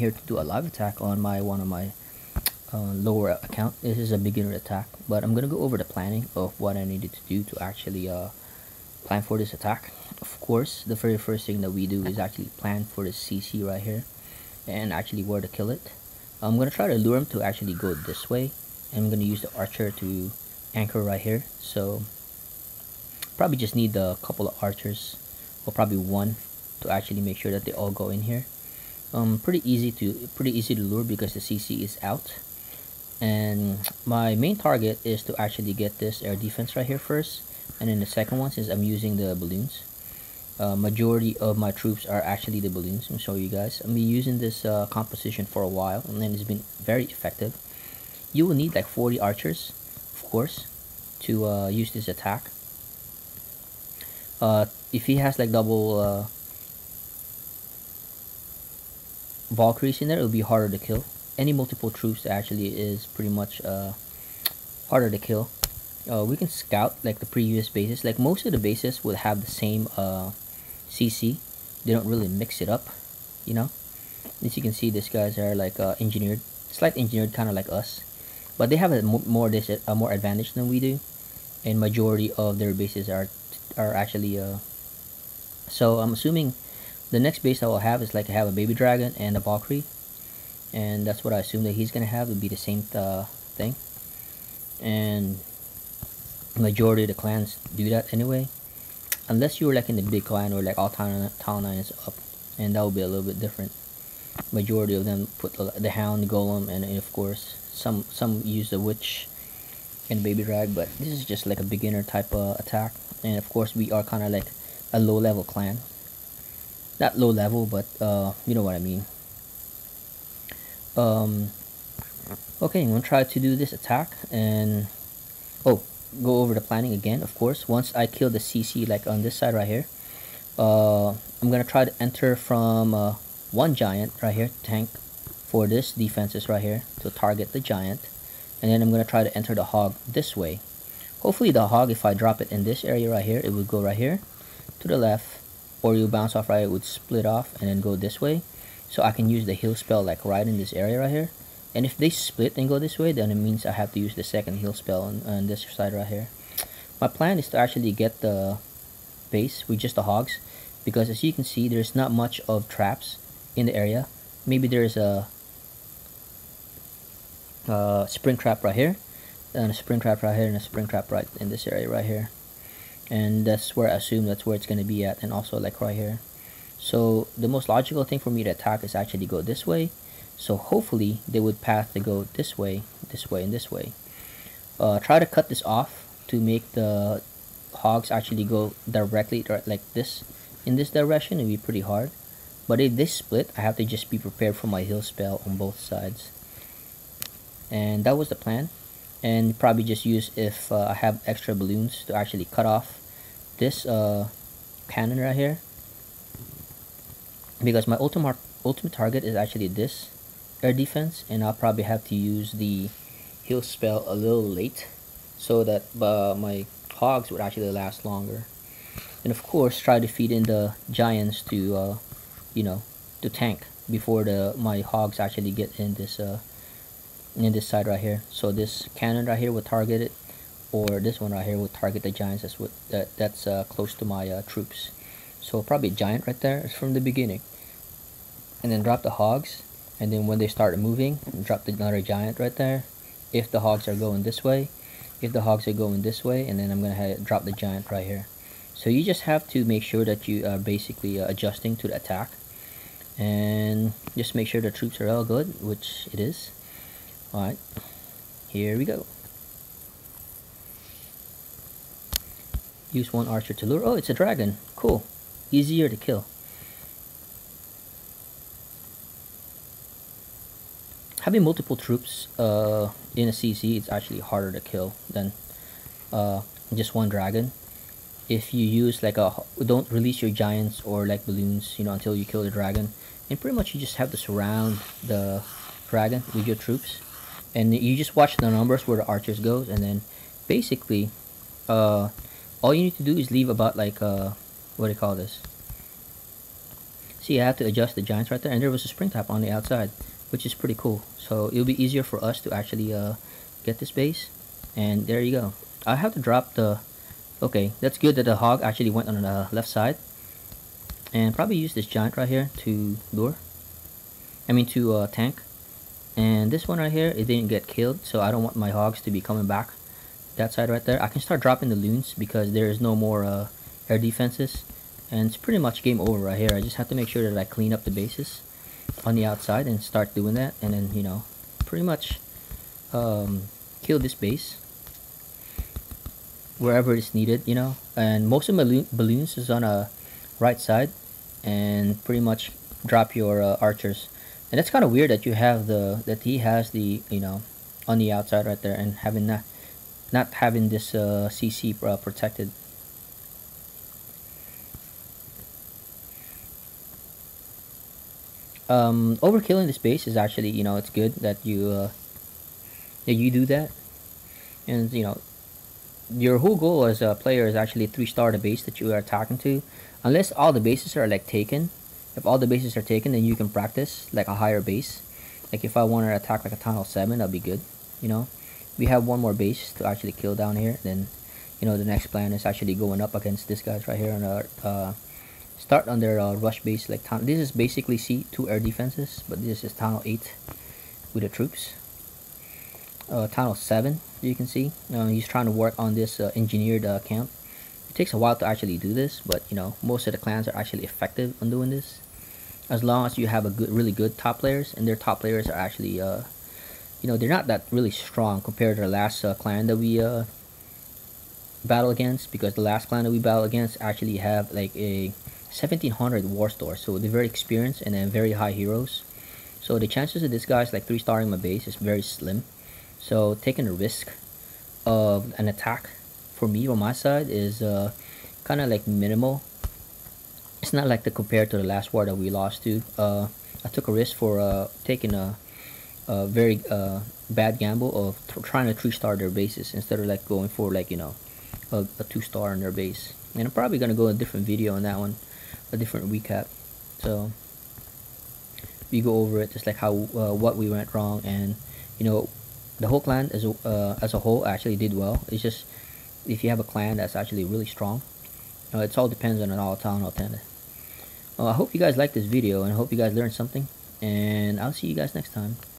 here to do a live attack on one of my lower account. This is a beginner attack, but I'm gonna go over the planning of what I needed to do to actually plan for this attack. Of course, the very first thing that we do is actually plan for the CC right here and actually where to kill it. I'm gonna try to lure him to actually go this way. I'm gonna use the archer to anchor right here. So probably just need a couple of archers, or probably one, to actually make sure that they all go in here. Pretty easy to lure because the CC is out. And my main target is to actually get this air defense right here first, and then the second one, since I'm using the balloons, majority of my troops are actually the balloons. I'm showing you guys. I've been using this composition for a while, and then it's been very effective. You will need like 40 archers, of course, to use this attack. If he has like double Valkyries in there, it will be harder to kill. Any multiple troops actually is pretty much harder to kill. We can scout like the previous bases. Like most of the bases will have the same CC. They don't really mix it up, you know. As you can see, these guys are like engineered, slight engineered, kind of like us, but they have a more advantage than we do, and majority of their bases are actually so I'm assuming the next base I will have is like I have a baby dragon and a Valkyrie, and that's what I assume that he's gonna have. Would be the same thing, and majority of the clans do that anyway, unless you're like in the big clan or like all town 9 is up, and that will be a little bit different. Majority of them put the hound, the golem, and of course some use the witch and baby drag, but this is just like a beginner type attack. And of course we are kind of like a low level clan, not low level, but you know what I mean. Okay, I'm gonna try to do this attack, and go over the planning again. Of course, once I kill the CC like on this side right here, I'm gonna try to enter from one giant right here, tank for this defenses right here to target the giant, and then I'm gonna try to enter the hog this way. Hopefully the hog, if I drop it in this area right here, it would go right here to the left, or you bounce off right, it would split off and then go this way, so I can use the heal spell like right in this area right here. And if they split and go this way, then it means I have to use the second heal spell on this side right here. My plan is to actually get the base with just the hogs, because as you can see, there's not much of traps in the area. Maybe there's a spring trap right here, and a spring trap right here, and a spring trap right in this area right here. And that's where I assume that's where it's going to be at, and also like right here. So the most logical thing for me to attack is actually go this way. So hopefully they would path to go this way, and this way. Try to cut this off to make the hogs actually go directly like this, in this direction. It would be pretty hard, but if they split, I have to just be prepared for my heal spell on both sides. And that was the plan. And probably just use, if I have extra balloons, to actually cut off this cannon right here, because my ultimate target is actually this air defense, and I'll probably have to use the heal spell a little late so that my hogs would actually last longer. And of course, try to feed in the giants to you know, to tank before my hogs actually get in this side right here. So this cannon right here will target it, or this one right here will target the giants. That's close to my troops. So probably a giant right there is from the beginning, and then drop the hogs, and then when they start moving, drop another giant right there if the hogs are going this way. If the hogs are going this way, and then I'm gonna drop the giant right here. So you just have to make sure that you are basically adjusting to the attack, and just make sure the troops are all good, which it is. Alright, here we go. Use one archer to lure. Oh, it's a dragon. Cool. Easier to kill. Having multiple troops in a CC, it's actually harder to kill than just one dragon. If you use like don't release your giants or like balloons, you know, until you kill the dragon, and pretty much you just have to surround the dragon with your troops, and you just watch the numbers where the archers goes, and then basically all you need to do is leave about like what do you call this, See, I have to adjust the giants right there, and there was a spring tap on the outside, which is pretty cool. So it'll be easier for us to actually get this base. And there you go. I have to drop the... Okay, that's good that the hog actually went on the left side. And probably use this giant right here to lure. I mean to tank. And this one right here, it didn't get killed, so I don't want my hogs to be coming back that side right there. I can start dropping the loons because there is no more air defenses. And it's pretty much game over right here. I just have to make sure that I clean up the bases on the outside and start doing that. And then, you know, pretty much kill this base wherever it's needed, you know. And most of my balloons is on a right side, and pretty much drop your archers. And that's kind of weird that you have that he has the, you know, on the outside right there, and having not having this CC protected. Overkilling this base is actually, you know, it's good that you do that. And you know, your whole goal as a player is actually 3-star the base that you are attacking to, unless all the bases are like taken. If all the bases are taken, then you can practice like a higher base. Like if I want to attack like a tunnel 7, that'll be good. You know, we have one more base to actually kill down here. Then, you know, the next plan is actually going up against this guys right here on our start on their rush base. Like this is basically C2 air defenses, but this is tunnel 8 with the troops. Tunnel 7, you can see he's trying to work on this engineered camp. It takes a while to actually do this, but you know, most of the clans are actually effective on doing this, as long as you have a really good top players, and their top players are actually you know, they're not that really strong compared to the last clan that we battle against, because the last clan that we battle against actually have like a 1700 war store, so they're very experienced and then very high heroes. So the chances of this guy's like 3-starring my base is very slim. So taking a risk of an attack for me on my side is kind of like minimal. It's not like the compared to the last war that we lost to. I took a risk for taking a very bad gamble of trying to 3-star their bases instead of like going for like, you know, a 2-star in their base. And I'm probably gonna go a different video on that one, a different recap. So we go over it just like how what we went wrong, and you know, the whole clan as a whole actually did well. It's just if you have a clan that's actually really strong, it all depends on an all-town alternate. I hope you guys liked this video, and I hope you guys learned something, and I'll see you guys next time.